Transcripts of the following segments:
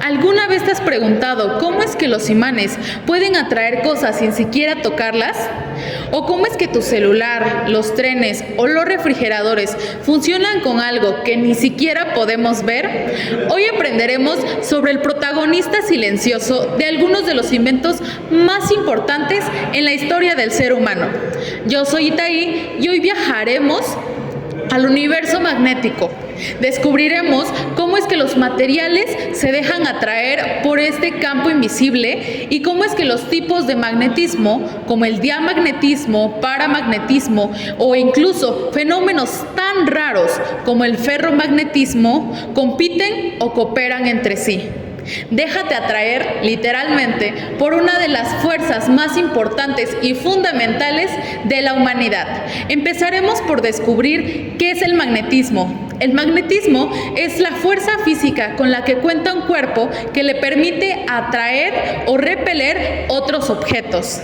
¿Alguna vez te has preguntado cómo es que los imanes pueden atraer cosas sin siquiera tocarlas? ¿O cómo es que tu celular, los trenes o los refrigeradores funcionan con algo que ni siquiera podemos ver? Hoy aprenderemos sobre el protagonista silencioso de algunos de los inventos más importantes en la historia del ser humano. Yo soy Itaí y hoy viajaremos al universo magnético. Descubriremos cómo es que los materiales se dejan atraer por este campo invisible y cómo es que los tipos de magnetismo, como el diamagnetismo, paramagnetismo o incluso fenómenos tan raros como el ferromagnetismo, compiten o cooperan entre sí. Déjate atraer, literalmente, por una de las fuerzas más importantes y fundamentales de la humanidad. Empezaremos por descubrir qué es el magnetismo. El magnetismo es la fuerza física con la que cuenta un cuerpo que le permite atraer o repeler otros objetos.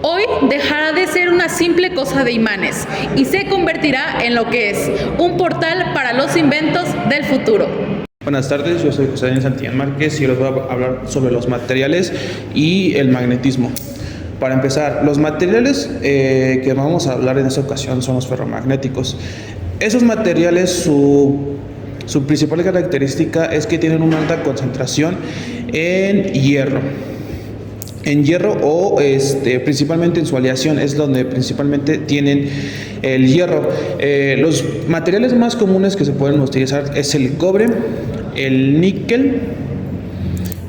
Hoy dejará de ser una simple cosa de imanes y se convertirá en lo que es un portal para los inventos del futuro. Buenas tardes, yo soy José Daniel Santillán Márquez y les voy a hablar sobre los materiales y el magnetismo. Para empezar, los materiales que vamos a hablar en esta ocasión son los ferromagnéticos. Esos materiales, su principal característica es que tienen una alta concentración en hierro. En hierro o principalmente en su aleación es donde principalmente tienen el hierro. Los materiales más comunes que se pueden utilizar es el cobre, el níquel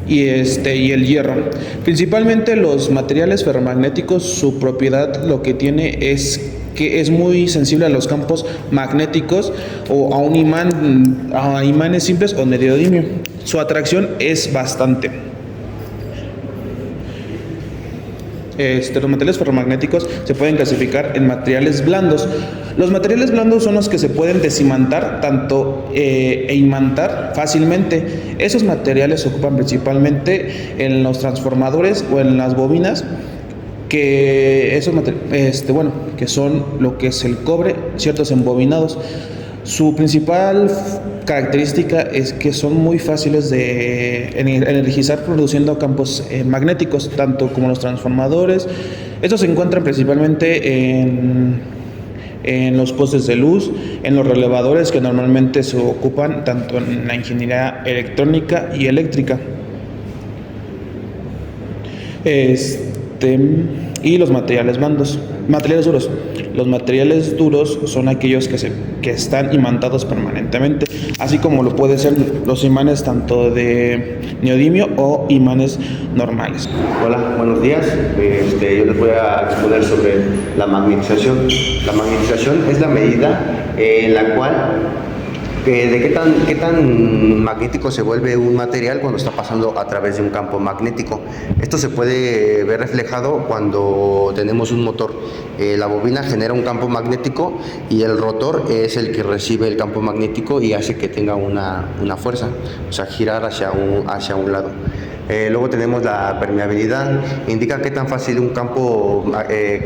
y el hierro. Principalmente los materiales ferromagnéticos, su propiedad lo que tiene es que es muy sensible a los campos magnéticos o a un imán, a imanes simples o neodymium. Su atracción es bastante. Los materiales ferromagnéticos se pueden clasificar en materiales blandos. Los materiales blandos son los que se pueden desimantar e imantar fácilmente. Esos materiales se ocupan principalmente en los transformadores o en las bobinas, que son lo que es el cobre, ciertos embobinados. Su principal característica es que son muy fáciles de energizar produciendo campos magnéticos, tanto como los transformadores. Estos se encuentran principalmente en los postes de luz, en los relevadores que normalmente se ocupan tanto en la ingeniería electrónica y eléctrica. Y los materiales duros. Los materiales duros son aquellos que están imantados permanentemente, así como lo pueden ser los imanes tanto de neodimio o imanes normales. Hola, buenos días. Yo les voy a exponer sobre la magnetización. La magnetización es la medida en la cual de qué tan magnético se vuelve un material cuando está pasando a través de un campo magnético. Esto se puede ver reflejado cuando tenemos un motor. La bobina genera un campo magnético y el rotor es el que recibe el campo magnético y hace que tenga una fuerza, o sea, girar hacia un lado. Luego tenemos la permeabilidad, indica qué tan fácil un campo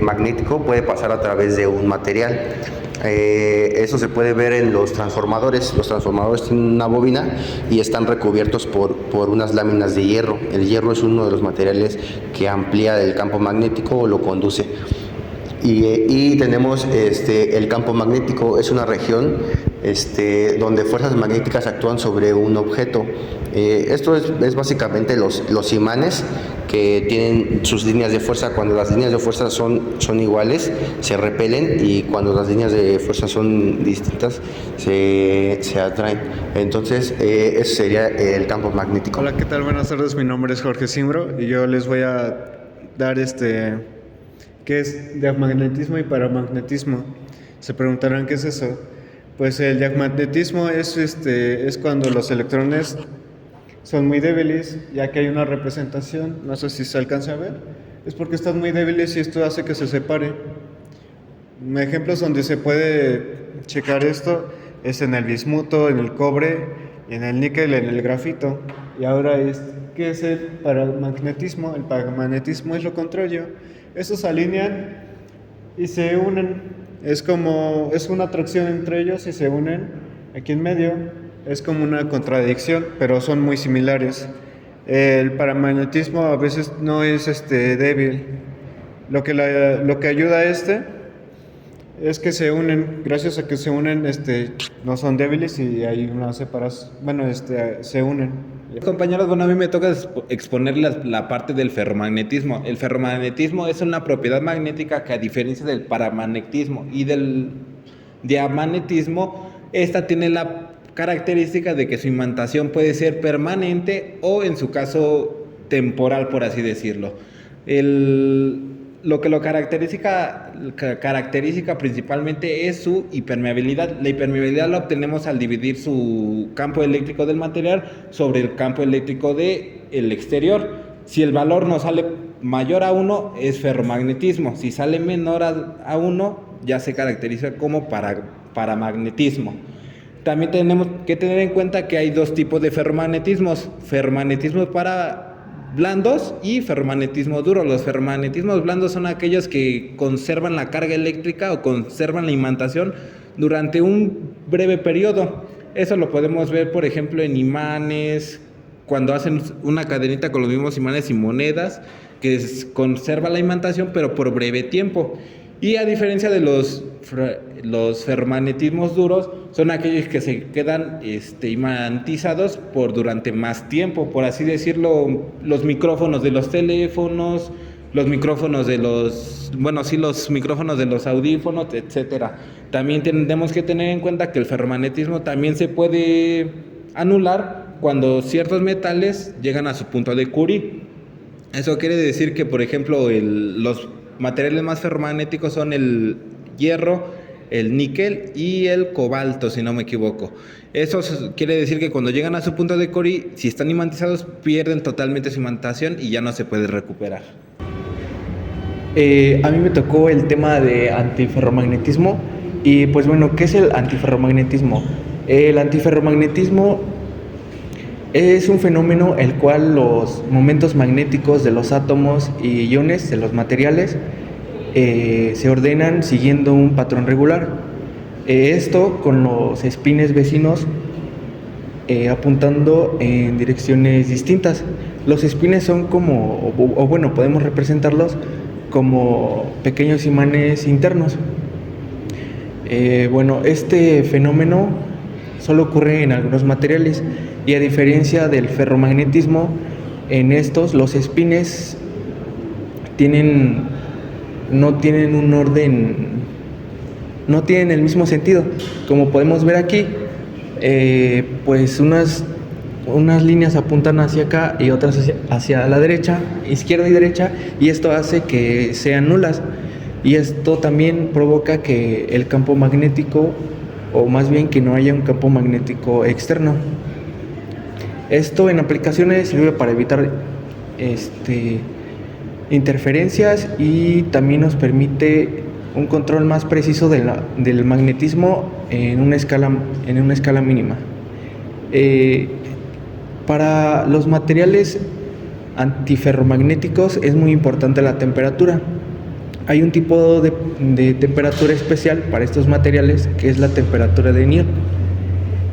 magnético puede pasar a través de un material. Eso se puede ver en los transformadores. Los transformadores tienen una bobina y están recubiertos por unas láminas de hierro. El hierro es uno de los materiales que amplía el campo magnético o lo conduce. Y tenemos el campo magnético, es una región donde fuerzas magnéticas actúan sobre un objeto. Esto es básicamente los imanes que tienen sus líneas de fuerza. Cuando las líneas de fuerza son iguales, se repelen, y cuando las líneas de fuerza son distintas, se atraen. Entonces, ese sería el campo magnético. Hola, ¿qué tal? Buenas tardes, mi nombre es Jorge Simbro y yo les voy a dar ¿qué es diamagnetismo y paramagnetismo? Se preguntarán qué es eso. Pues el diamagnetismo es cuando los electrones son muy débiles, ya que hay una representación, no sé si se alcanza a ver, es porque están muy débiles y esto hace que se separe. Ejemplos donde se puede checar esto es en el bismuto, en el cobre, en el níquel, en el grafito. Y ahora ¿qué es el paramagnetismo? El paramagnetismo es lo contrario. Estos se alinean y se unen. Es una atracción entre ellos y se unen aquí en medio. Es como una contradicción, pero son muy similares. El paramagnetismo a veces no es débil. Lo que ayuda a es que se unen, gracias a que se unen, no son débiles y hay una separación, bueno, se unen. Compañeros, bueno, a mí me toca exponer la parte del ferromagnetismo. El ferromagnetismo es una propiedad magnética que, a diferencia del paramagnetismo y del diamagnetismo, esta tiene la característica de que su imantación puede ser permanente o, en su caso, temporal, por así decirlo. Lo que lo caracteriza principalmente es su hipermeabilidad. La hipermeabilidad la obtenemos al dividir su campo eléctrico del material sobre el campo eléctrico del exterior. Si el valor nos sale mayor a 1, es ferromagnetismo. Si sale menor a 1, ya se caracteriza como paramagnetismo. También tenemos que tener en cuenta que hay dos tipos de ferromagnetismos: ferromagnetismos para blandos y ferromagnetismo duro. Los ferromagnetismos blandos son aquellos que conservan la carga eléctrica o conservan la imantación durante un breve periodo. Eso lo podemos ver, por ejemplo, en imanes, cuando hacen una cadenita con los mismos imanes y monedas, que conserva la imantación pero por breve tiempo. Y a diferencia de los ferromagnetismos duros, son aquellos que se quedan imantizados durante más tiempo, por así decirlo. Los micrófonos de los teléfonos, los micrófonos de los micrófonos de los audífonos, etcétera. También tenemos que tener en cuenta que el ferromagnetismo también se puede anular cuando ciertos metales llegan a su punto de Curie. Eso quiere decir que, por ejemplo, los materiales más ferromagnéticos son el hierro, el níquel y el cobalto, si no me equivoco. Eso quiere decir que cuando llegan a su punto de Curie, si están imantizados, pierden totalmente su imantación y ya no se puede recuperar. A mí me tocó el tema de antiferromagnetismo y pues bueno, ¿qué es el antiferromagnetismo? El antiferromagnetismo es un fenómeno el cual los momentos magnéticos de los átomos y iones de los materiales se ordenan siguiendo un patrón regular. Esto con los espines vecinos apuntando en direcciones distintas. Los espines son como, o bueno, podemos representarlos como pequeños imanes internos. Bueno, este fenómeno solo ocurre en algunos materiales y, a diferencia del ferromagnetismo, en estos los espines no tienen un orden, no tienen el mismo sentido. Como podemos ver aquí, pues unas líneas apuntan hacia acá y otras hacia la derecha, izquierda y derecha, y esto hace que sean nulas. Y esto también provoca que el campo magnético, o más bien que no haya un campo magnético externo. Esto en aplicaciones sirve para evitar interferencias y también nos permite un control más preciso del magnetismo en una escala mínima. Para los materiales antiferromagnéticos es muy importante la temperatura. Hay un tipo de temperatura especial para estos materiales, que es la temperatura de Neal.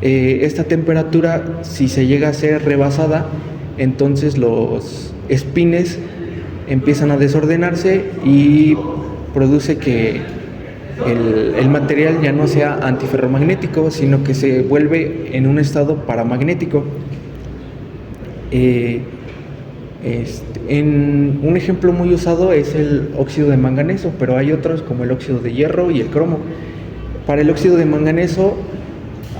Esta temperatura, si se llega a ser rebasada, entonces los espines empiezan a desordenarse y produce que el material ya no sea antiferromagnético, sino que se vuelve en un estado paramagnético. En un ejemplo muy usado es el óxido de manganeso, pero hay otros como el óxido de hierro y el cromo. Para el óxido de manganeso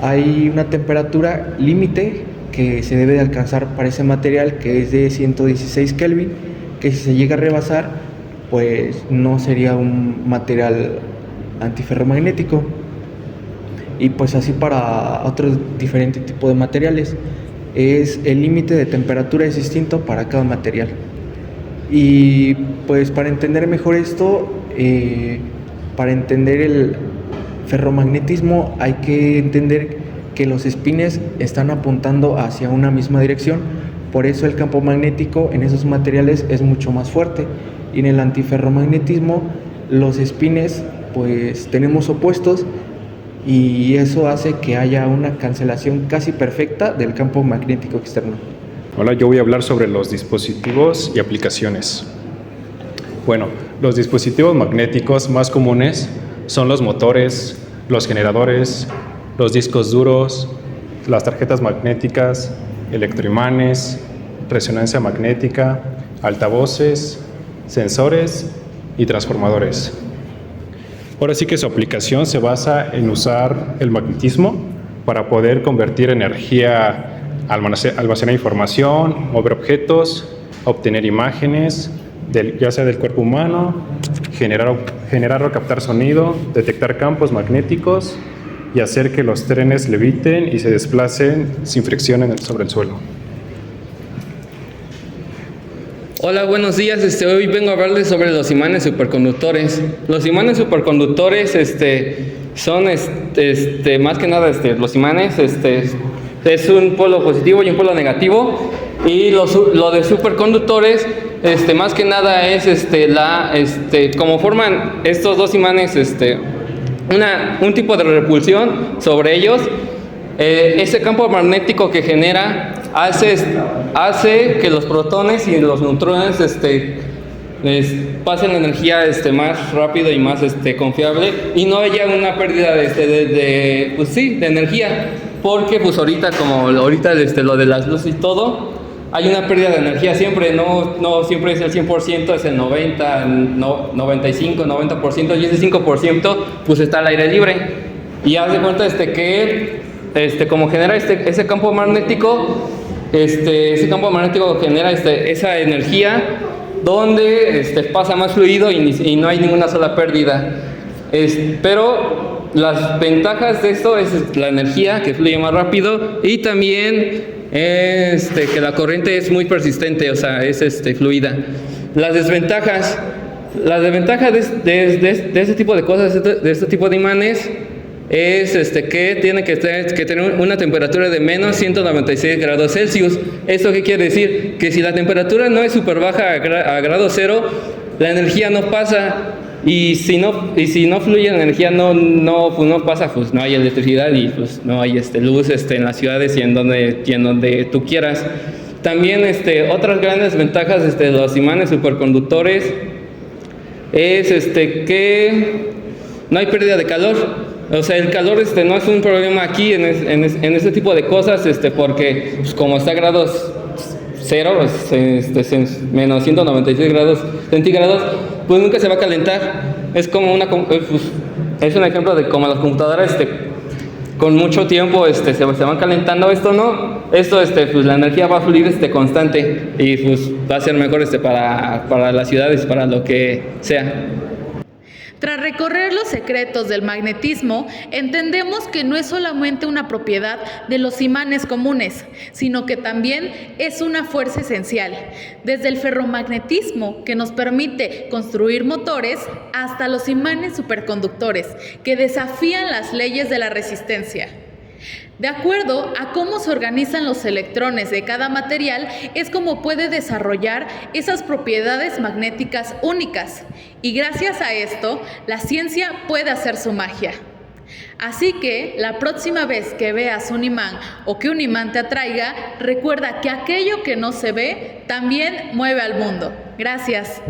hay una temperatura límite que se debe de alcanzar para ese material, que es de 116 Kelvin, que si se llega a rebasar, pues no sería un material antiferromagnético. Y pues así para otro diferente tipo de materiales. El límite de temperatura es distinto para cada material. Y pues para entender mejor esto, para entender el ferromagnetismo hay que entender que los espines están apuntando hacia una misma dirección. Por eso el campo magnético en esos materiales es mucho más fuerte. Y en el antiferromagnetismo los espines pues tenemos opuestos, y eso hace que haya una cancelación casi perfecta del campo magnético externo. Hola, yo voy a hablar sobre los dispositivos y aplicaciones. Bueno, los dispositivos magnéticos más comunes son los motores, los generadores, los discos duros, las tarjetas magnéticas, electroimanes, resonancia magnética, altavoces, sensores y transformadores. Ahora sí que su aplicación se basa en usar el magnetismo para poder convertir energía, almacenar información, mover objetos, obtener imágenes, ya sea del cuerpo humano, generar o captar sonido, detectar campos magnéticos y hacer que los trenes leviten y se desplacen sin fricción sobre el suelo. Hola, buenos días. Hoy vengo a hablarles sobre los imanes superconductores. Los imanes superconductores son más que nada los imanes es un polo positivo y un polo negativo, y lo de superconductores más que nada es como forman estos dos imanes un tipo de repulsión sobre ellos. Ese campo magnético que genera hace que los protones y los neutrones pasen la energía más rápido y más confiable, y no haya una pérdida de energía, porque pues ahorita lo de las luces y todo, hay una pérdida de energía siempre, no siempre es el 100%, es el 90, 95, 90%, y ese 5% pues está al aire libre. Y haz de cuenta que como genera ese campo magnético, ese campo magnético genera esa energía donde pasa más fluido y no hay ninguna sola pérdida. Pero las ventajas de esto es la energía, que fluye más rápido, y también que la corriente es muy persistente, o sea, es fluida. Las desventajas de este tipo de cosas, de este tipo de imanes, es que tiene que tener una temperatura de menos 196 grados Celsius. ¿Esto qué quiere decir? Que si la temperatura no es súper baja a grado cero, la energía no pasa, y si no fluye la energía, no pasa, pues no hay electricidad, y pues no hay luz en las ciudades y en donde tú quieras. También otras grandes ventajas de los imanes superconductores es que no hay pérdida de calor. O sea, el calor no es un problema aquí en este tipo de cosas, porque pues, como está a grados cero, menos 196 grados centígrados, pues nunca se va a calentar. Es como es un ejemplo de como las computadoras con mucho tiempo se van calentando. Esto no, pues la energía va a fluir constante, y pues va a ser mejor para las ciudades, para lo que sea. Tras recorrer los secretos del magnetismo, entendemos que no es solamente una propiedad de los imanes comunes, sino que también es una fuerza esencial, desde el ferromagnetismo, que nos permite construir motores, hasta los imanes superconductores, que desafían las leyes de la resistencia. De acuerdo a cómo se organizan los electrones de cada material, es como puede desarrollar esas propiedades magnéticas únicas, y gracias a esto, la ciencia puede hacer su magia. Así que, la próxima vez que veas un imán o que un imán te atraiga, recuerda que aquello que no se ve también mueve al mundo. Gracias.